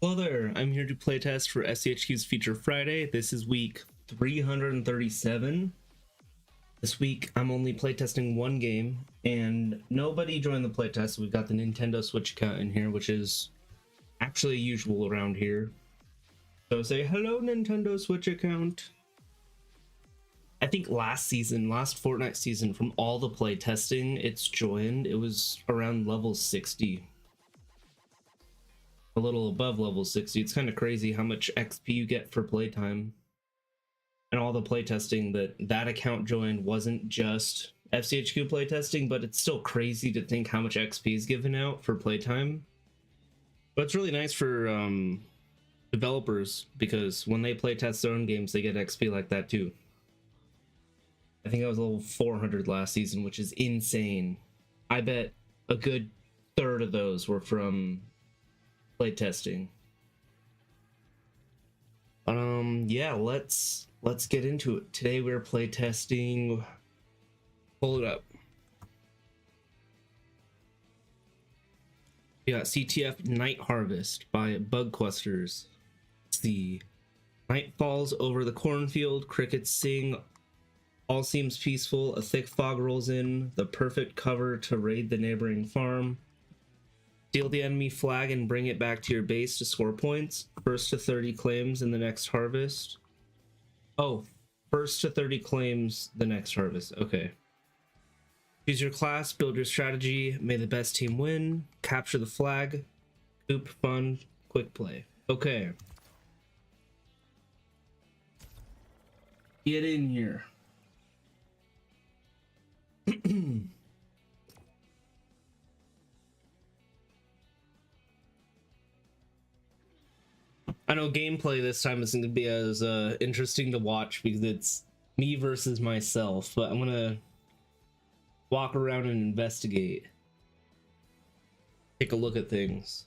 Hello there, I'm here to playtest for FCHQ's Feature Friday. This is week 337. This week I'm only playtesting one game, and nobody joined the playtest. We've got the Nintendo Switch account in here, which is actually usual around here. So say hello, Nintendo Switch account. I think last Fortnite season, from all the playtesting it's joined, it was around level 60. A little above level 60. It's kind of crazy how much XP you get for playtime. And all the playtesting that account joined wasn't just FCHQ playtesting, but it's still crazy to think how much XP is given out for playtime. But it's really nice for developers, because when they playtest their own games, they get XP like that too. I think I was level 400 last season, which is insane. I bet a good third of those were from playtesting. Yeah, let's get into it. Today we're playtesting. Pull it up. We got CTF Night Harvest by Bugquesters. It's the night falls over the cornfield, crickets sing, all seems peaceful, a thick fog rolls in, the perfect cover to raid the neighboring farm. Steal the enemy flag and bring it back to your base to score points. First to 30 claims in the next harvest. Oh, first to 30 claims the next harvest. Okay. Choose your class, build your strategy, may the best team win, capture the flag, coop, fun, quick play. Okay. Get in here. I know gameplay this time isn't going to be as interesting to watch because it's me versus myself, but I'm going to walk around and investigate. Take a look at things.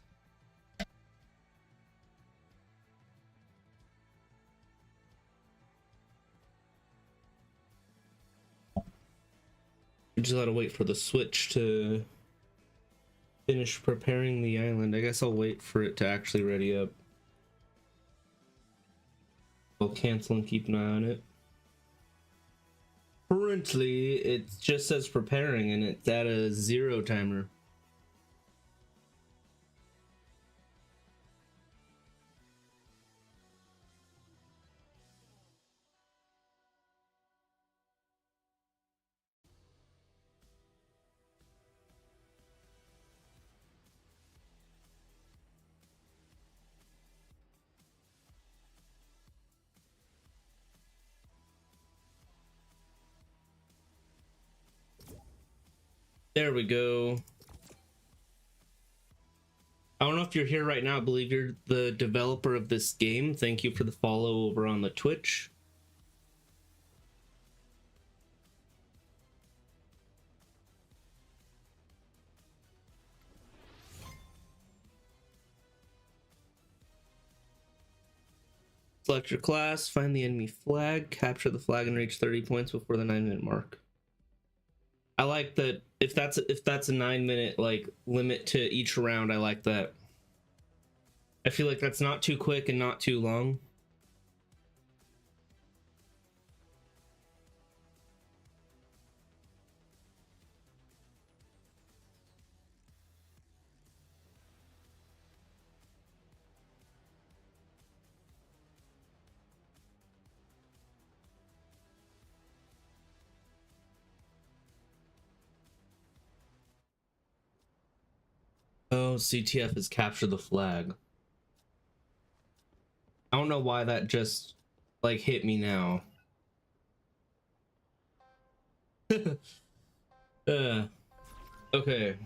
We just gotta wait for the Switch to finish preparing the island. I guess I'll wait for it to actually ready up. I'll cancel and keep an eye on it. Currently, it just says preparing and it's at a 0 timer. There we go. I don't know if you're here right now. I believe you're the developer of this game. Thank you for the follow over on the Twitch. Select your class, find the enemy flag, capture the flag, and reach 30 points before the 9-minute mark. I like that. If that's a 9-minute like limit to each round, I like that. I feel like that's not too quick and not too long. Oh, CTF has captured the flag. I don't know why that just like hit me now. Okay.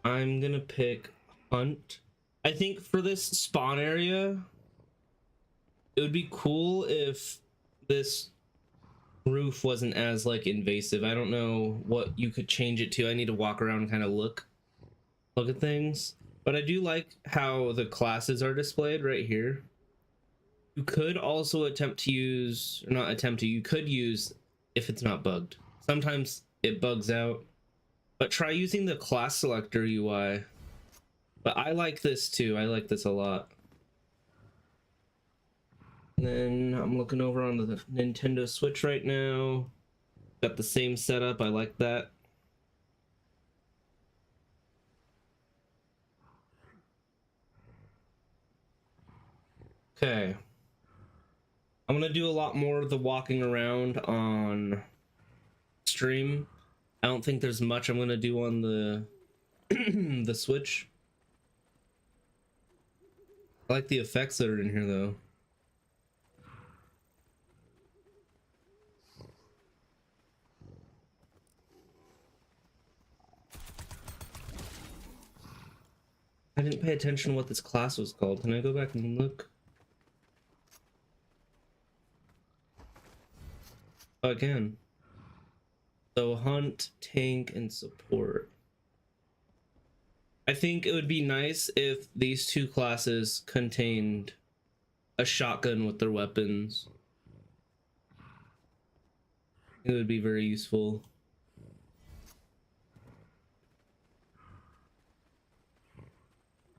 I'm gonna pick hunt. I think for this spawn area, it would be cool if this roof wasn't as like invasive. I don't know what you could change it to. I need to walk around and kind of look at things, but I do like how the classes are displayed right here. You could also attempt to use, or not attempt to, you could use if it's not bugged. Sometimes it bugs out, but try using the class selector UI But I like this too. I like this a lot. And then I'm looking over on the Nintendo Switch right now. Got the same setup. I like that. Okay. I'm gonna do a lot more of the walking around on stream. I don't think there's much I'm gonna do on the the Switch. I like the effects that are in here though. I didn't pay attention to what this class was called. Can I go back and look? Oh, again. So hunt, tank, and support. I think it would be nice if these two classes contained a shotgun with their weapons. It would be very useful.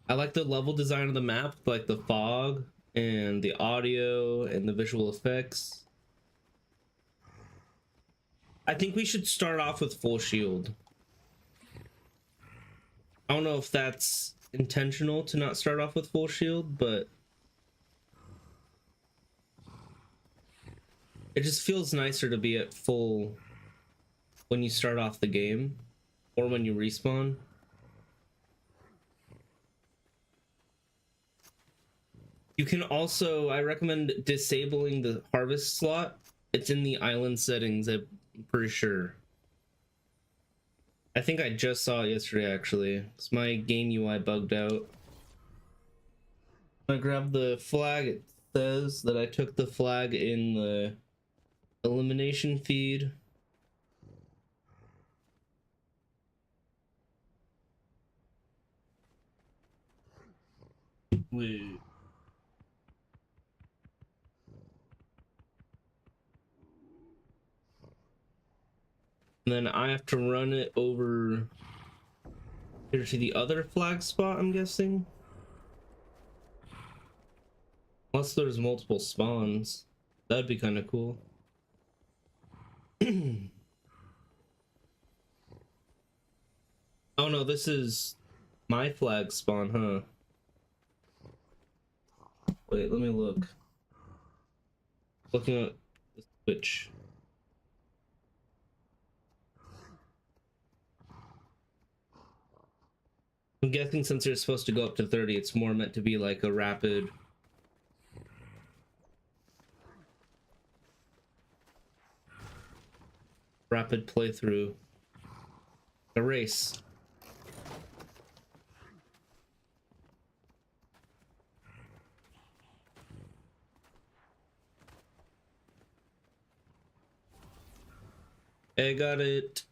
I like the level design of the map, like the fog and the audio and the visual effects. I think we should start off with full shield. I don't know if that's intentional to not start off with full shield, but it just feels nicer to be at full when you start off the game or when you respawn. You can also, I recommend disabling the harvest slot. It's in the island settings, I'm pretty sure. I think I just saw it yesterday actually. It's my game UI bugged out. When I grab the flag, it says that I took the flag in the elimination feed. Wait. And then I have to run it over here to the other flag spot, I'm guessing. Unless there's multiple spawns. That'd be kind of cool. Oh no, this is my flag spawn, huh? Wait, let me look. Looking at the Switch. I'm guessing since you're supposed to go up to 30, it's more meant to be like a rapid playthrough. A race. I got it.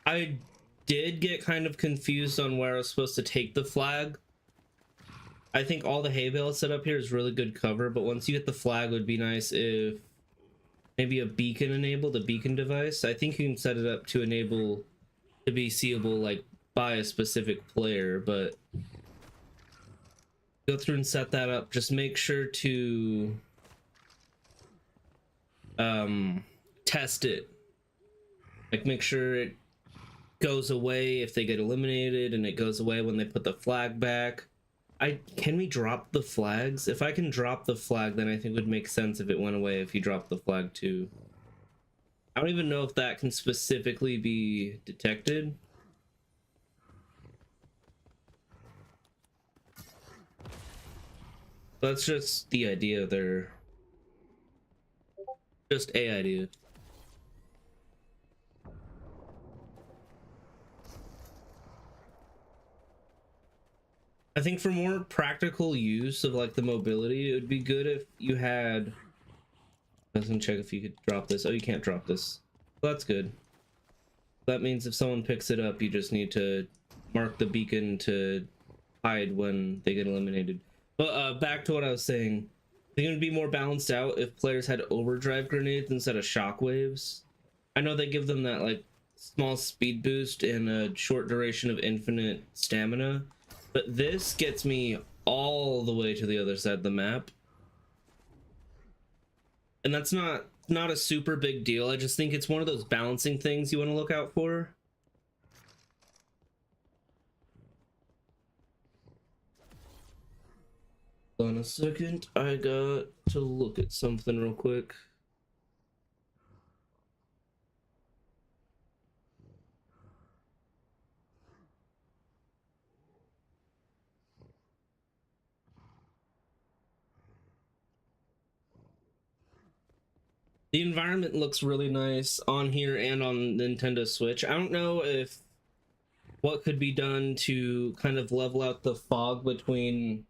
I did get kind of confused on where I was supposed to take the flag. I think all the hay bales set up here is really good cover, but once you get the flag, it would be nice if maybe a beacon enabled, a beacon device. I think you can set it up to enable to be seeable like by a specific player, but go through and set that up. Just make sure to test it. Like make sure it goes away if they get eliminated and it goes away when they put the flag back. Can we drop the flags? If I can drop the flag, then I think it would make sense if it went away if you drop the flag too. I don't even know if that can specifically be detected. That's just the idea there. Just a idea. I think for more practical use of like the mobility, it would be good if you had. I was gonna check if you could drop this. Oh, you can't drop this. Well, that's good. That means if someone picks it up, you just need to mark the beacon to hide when they get eliminated. But back to what I was saying. I think it would be more balanced out if players had overdrive grenades instead of shockwaves. I know they give them that like small speed boost and a short duration of infinite stamina, but this gets me all the way to the other side of the map. And that's not a super big deal. I just think it's one of those balancing things you want to look out for. Hold on a second, I got to look at something real quick. The environment looks really nice on here and on Nintendo Switch. I don't know if what could be done to kind of level out the fog between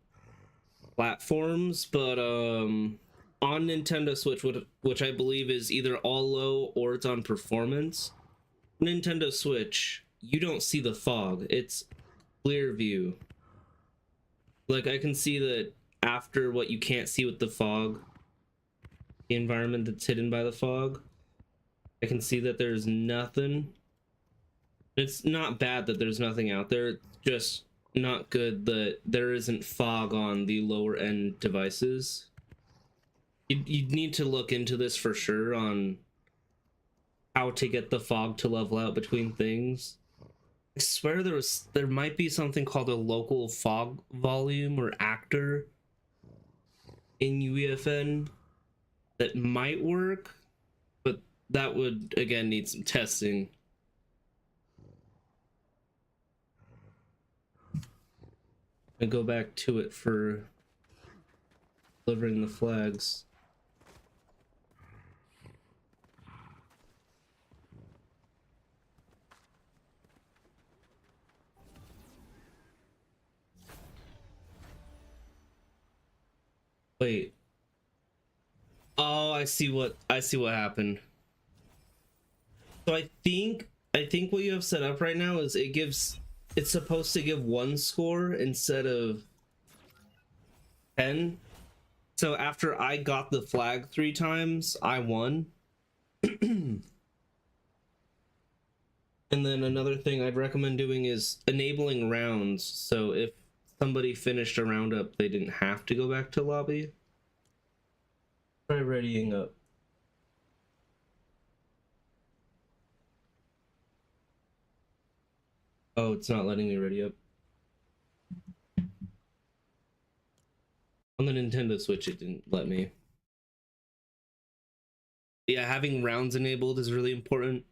platforms, but on Nintendo Switch, which I believe is either all low or it's on performance, Nintendo Switch, you don't see the fog. It's clear view. Like, I can see that after what you can't see with the fog, the environment that's hidden by the fog, I can see that there's nothing. It's not bad that there's nothing out there, it's just not good that there isn't fog on the lower end devices. You'd need to look into this for sure on how to get the fog to level out between things. I swear there might be something called a local fog volume or actor in UEFN that might work, but that would again need some testing. And go back to it for delivering the flags. Wait. Oh, I see what happened. So I think what you have set up right now is it's supposed to give 1 score instead of 10. So after I got the flag 3 times, I won. And then another thing I'd recommend doing is enabling rounds. So if somebody finished a round up, they didn't have to go back to lobby. Try readying up. Oh, it's not letting me ready up. On the Nintendo Switch, it didn't let me. Yeah, having rounds enabled is really important.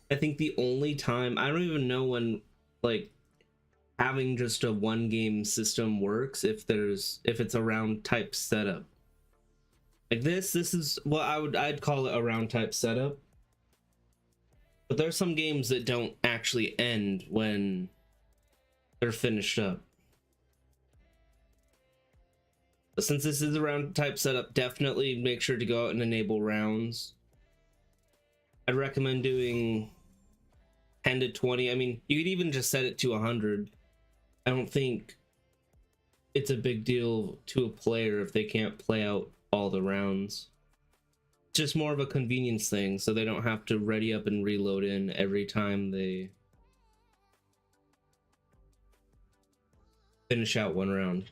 I think the only time, I don't even know when, like, having just a 1 game system works if it's a round type setup. Like this is what I'd call it a round type setup. But there's some games that don't actually end when they're finished up. But since this is a round type setup, definitely make sure to go out and enable rounds. I'd recommend doing 10 to 20. I mean, you could even just set it to 100. I don't think it's a big deal to a player if they can't play out all the rounds. It's just more of a convenience thing, so they don't have to ready up and reload in every time they finish out 1 round.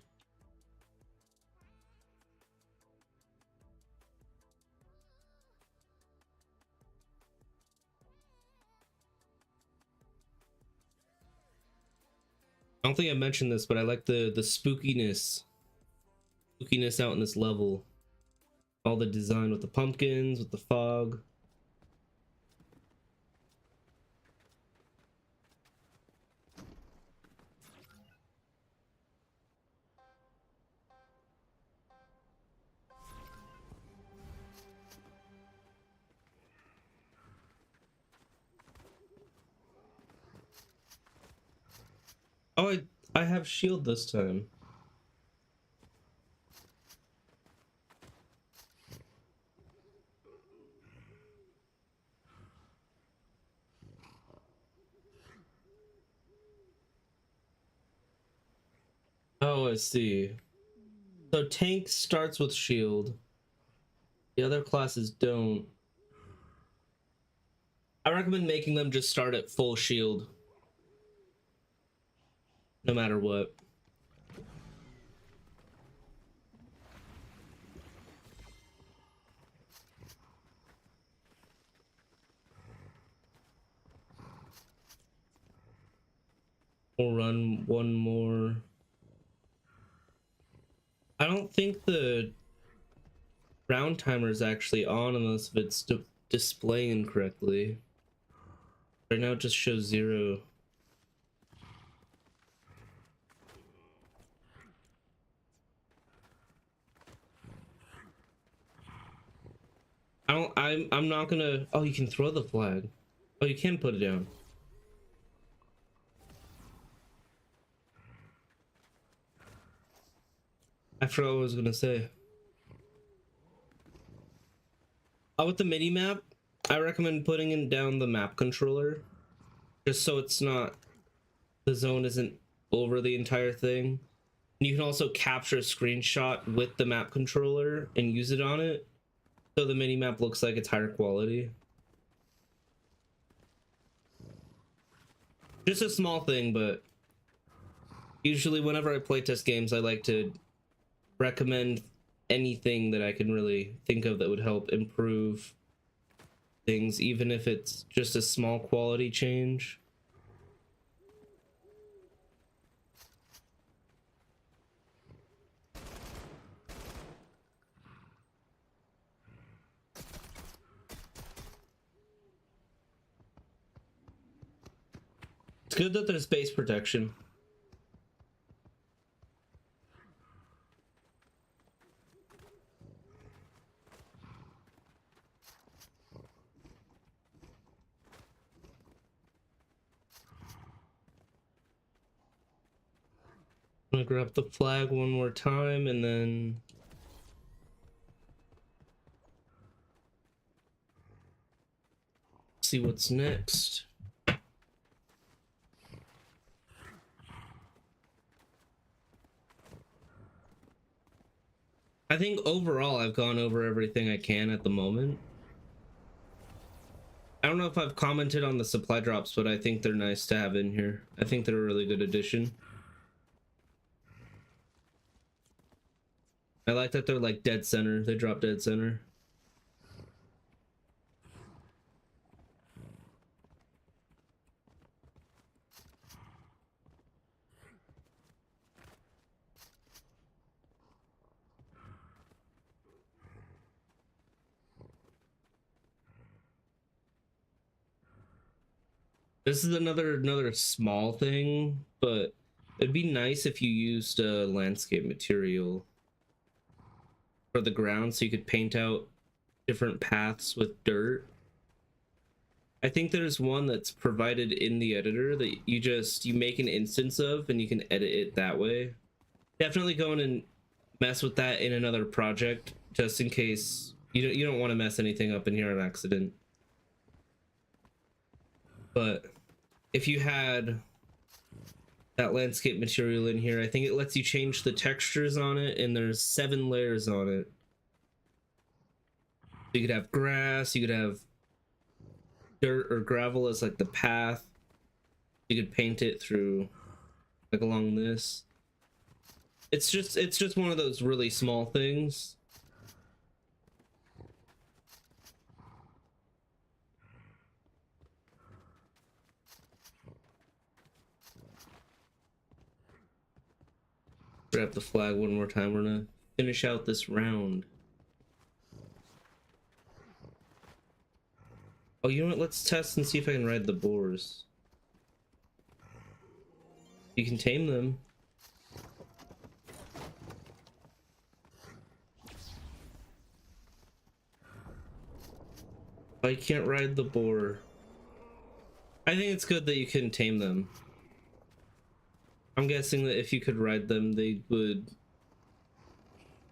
I don't think I mentioned this, but I like the spookiness out in this level. All the design with the pumpkins, with the fog. Oh, I have shield this time. Oh, I see. So tank starts with shield. The other classes don't. I recommend making them just start at full shield, no matter what. We'll run one more. I don't think the round timer is actually on unless if it's displaying correctly. Right now it just shows 0. I'm not gonna. Oh, you can throw the flag. Oh, you can put it down. I forgot what I was gonna say. With the mini map, I recommend putting in down the map controller, just so it's not, the zone isn't over the entire thing. And you can also capture a screenshot with the map controller and use it on it, so the mini map looks like it's higher quality. Just a small thing, but usually whenever I playtest games, I like to recommend anything that I can really think of that would help improve things, even if it's just a small quality change. It's good that there's base protection. I'm gonna grab the flag one more time and then see what's next. I think overall I've gone over everything I can at the moment. I don't know if I've commented on the supply drops, but I think they're nice to have in here. I think they're a really good addition. I like that they're like dead center. They drop dead center. This is another small thing, but it'd be nice if you used a landscape material for the ground so you could paint out different paths with dirt. I think there's one that's provided in the editor that you make an instance of and you can edit it that way. Definitely go in and mess with that in another project just in case you don't want to mess anything up in here on accident. But if you had that landscape material in here, I think it lets you change the textures on it, and there's 7 layers on it. You could have grass, you could have dirt or gravel as like the path. You could paint it through like along this. It's just one of those really small things. Grab the flag one more time. We're gonna finish out this round. Oh, you know what? Let's test and see if I can ride the boars. You can tame them. I can't ride the boar. I think it's good that you can tame them. I'm guessing that if you could ride them, they would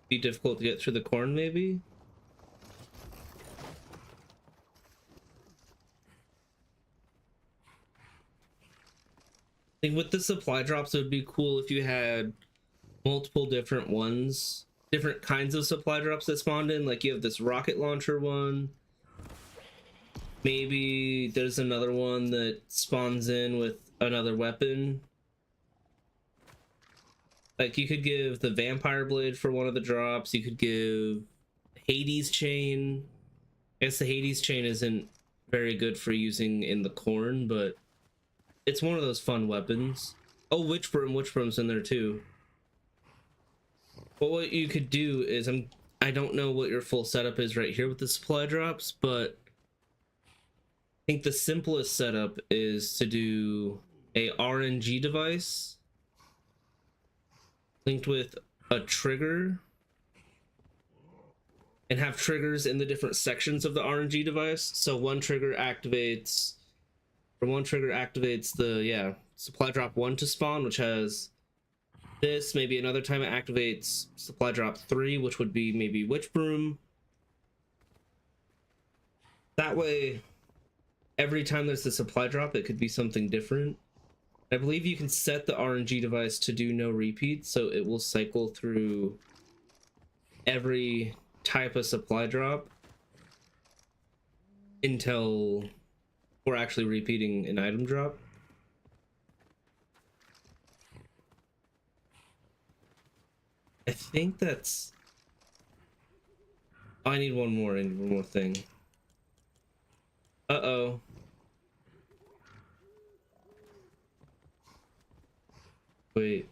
be difficult to get through the corn, maybe? I think with the supply drops, it would be cool if you had multiple different ones, different kinds of supply drops that spawned in. Like you have this rocket launcher one, Maybe there's another one that spawns in with another weapon. Like, you could give the vampire blade for one of the drops. You could give Hades chain. I guess the Hades chain isn't very good for using in the corn, but it's one of those fun weapons. Oh, witch broom's in there too. But what you could do is, I don't know what your full setup is right here with the supply drops, but I think the simplest setup is to do a RNG device linked with a trigger and have triggers in the different sections of the RNG device. So one trigger activates the supply drop 1 to spawn, which has this. Maybe another time it activates supply drop 3, which would be maybe witch broom. That way, every time there's a supply drop, it could be something different. I believe you can set the RNG device to do no repeats, so it will cycle through every type of supply drop until we're actually repeating an item drop. I think that's... I need one more thing. Uh-oh. Wait.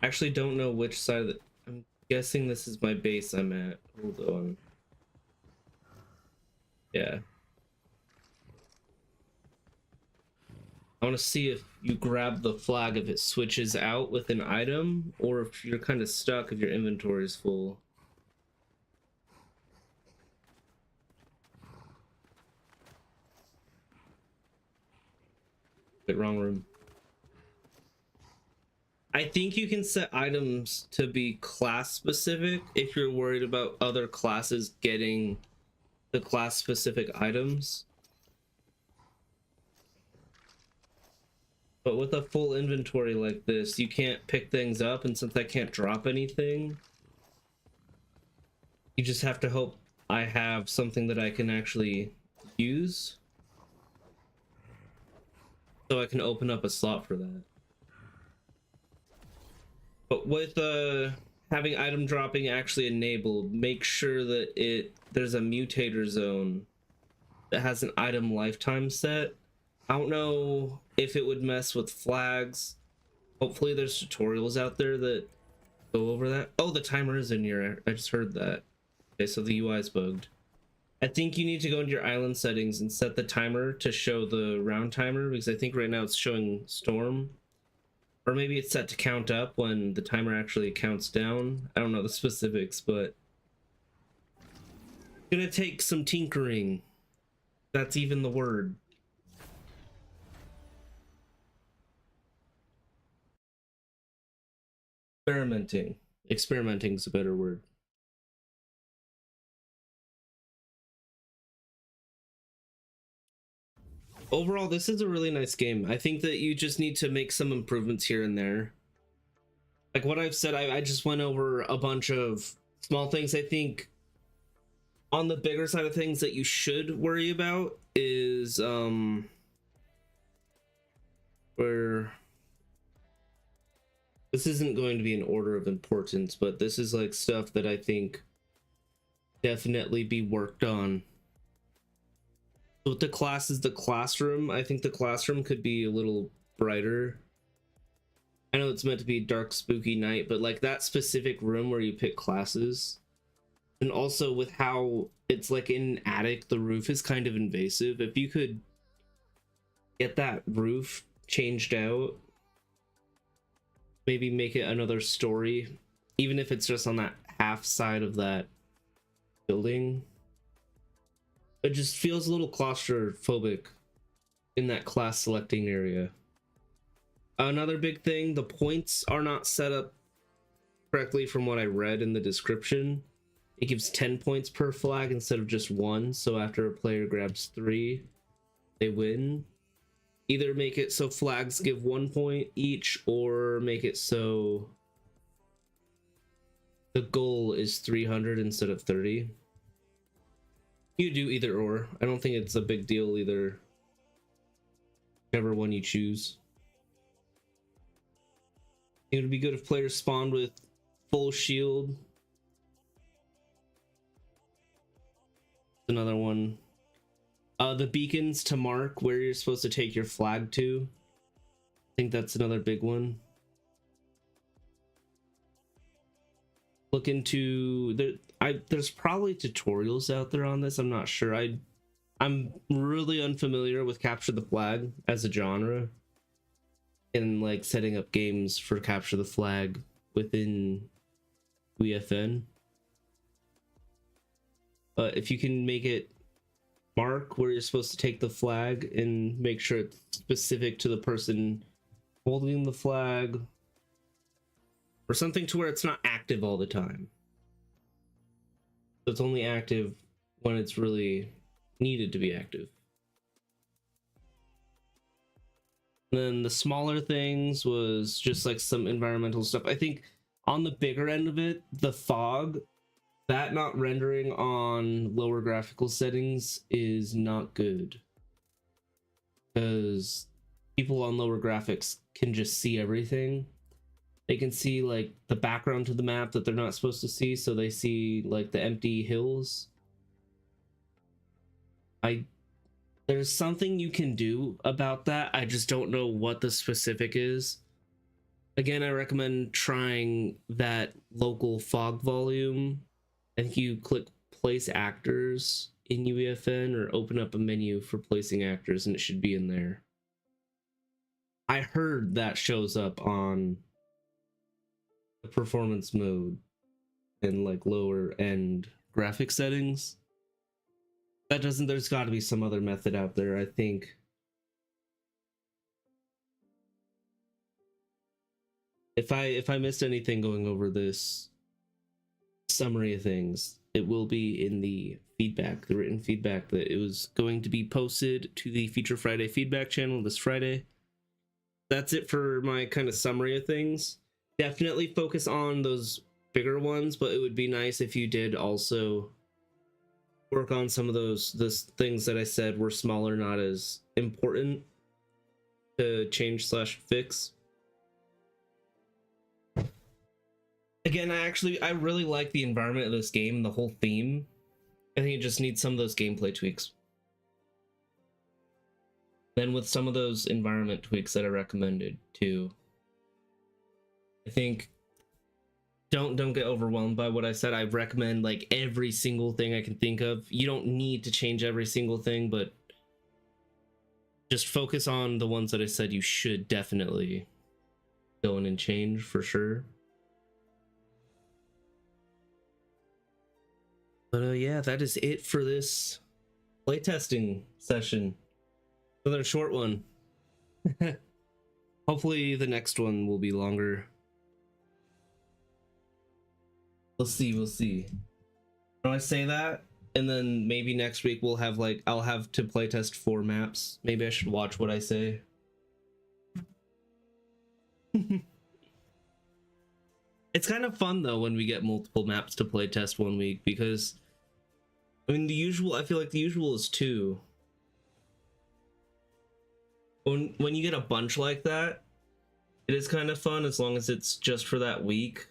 Actually don't know which side of the... I'm guessing this is my base I'm at. Hold on. Yeah. I want to see if you grab the flag if it switches out with an item, or if you're kind of stuck if your inventory is full. Wait, wrong room. I think you can set items to be class specific if you're worried about other classes getting the class specific items. But with a full inventory like this, you can't pick things up, and since I can't drop anything, you just have to hope I have something that I can actually use, so I can open up a slot for that. But with having item dropping actually enabled, make sure that there's a mutator zone that has an item lifetime set. I don't know if it would mess with flags. Hopefully there's tutorials out there that go over that. Oh, the timer is in here. I just heard that. Okay, so the UI is bugged. I think you need to go into your island settings and set the timer to show the round timer, because I think right now it's showing storm. Or maybe it's set to count up when the timer actually counts down. I don't know the specifics, but it's gonna take some tinkering. That's even the word. Experimenting is a better word. Overall, this is a really nice game. I think that you just need to make some improvements here and there. Like what I've said, I just went over a bunch of small things. I think on the bigger side of things that you should worry about is where this isn't going to be an order of importance, but this is like stuff that I think definitely be worked on. So with the classes, the classroom, I think the classroom could be a little brighter. I know it's meant to be dark, spooky night, but like that specific room where you pick classes, and also with how it's like in an attic, the roof is kind of invasive. If you could get that roof changed out, maybe make it another story, even if it's just on that half side of that building. It just feels a little claustrophobic in that class selecting area. Another big thing, the points are not set up correctly from what I read in the description. It gives 10 points per flag instead of just 1, so after a player grabs 3, they win. Either make it so flags give 1 point each, or make it so the goal is 300 instead of 30. You do either or. I don't think it's a big deal either. Whichever one you choose. It would be good if players spawned with full shield. Another one. The beacons to mark where you're supposed to take your flag to. I think that's another big one. Look into there's probably tutorials out there on this. I'm not sure. I'm really unfamiliar with capture the flag as a genre and like setting up games for capture the flag within UEFN. But if you can make it mark where you're supposed to take the flag and make sure it's specific to the person holding the flag, or something to where it's not active all the time. So it's only active when it's really needed to be active. And then the smaller things was just like some environmental stuff. I think on the bigger end of it, the fog, that not rendering on lower graphical settings is not good. Because people on lower graphics can just see everything. They can see like the background to the map that they're not supposed to see, so they see like the empty hills. There's something you can do about that. I just don't know what the specific is. Again, I recommend trying that local fog volume. I think you click place actors in UEFN or open up a menu for placing actors and it should be in there. I heard that shows up on the performance mode and like lower end graphic settings. That doesn't, there's got to be some other method out there, I think. If I missed anything going over this summary of things, it will be in the feedback, the written feedback that it was going to be posted to the Feature Friday feedback channel this Friday. That's it for my kind of summary of things. Definitely focus on those bigger ones, but it would be nice if you did also work on some of those things that I said were smaller, not as important to change / fix. Again, I really like the environment of this game and the whole theme. I think it just needs some of those gameplay tweaks. Then with some of those environment tweaks that I recommended too, I think don't get overwhelmed by what I said. I recommend like every single thing I can think of. You don't need to change every single thing, but just focus on the ones that I said you should definitely go in and change for sure. But yeah, that is it for this playtesting session. Another short one. Hopefully the next one will be longer. We'll see. When I say that, and then maybe next week we'll have like, I'll have to playtest 4 maps. Maybe I should watch what I say. It's kind of fun though when we get multiple maps to playtest one week, because I mean I feel like the usual is 2. When you get a bunch like that, it is kind of fun as long as it's just for that week.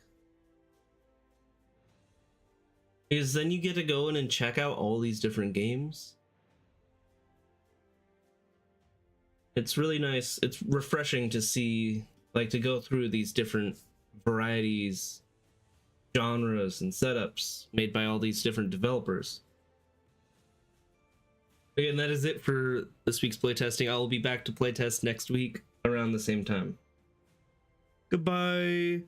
Because then you get to go in and check out all these different games. It's really nice. It's refreshing to see, like, to go through these different varieties, genres, and setups made by all these different developers. Again, that is it for this week's playtesting. I will be back to playtest next week around the same time. Goodbye!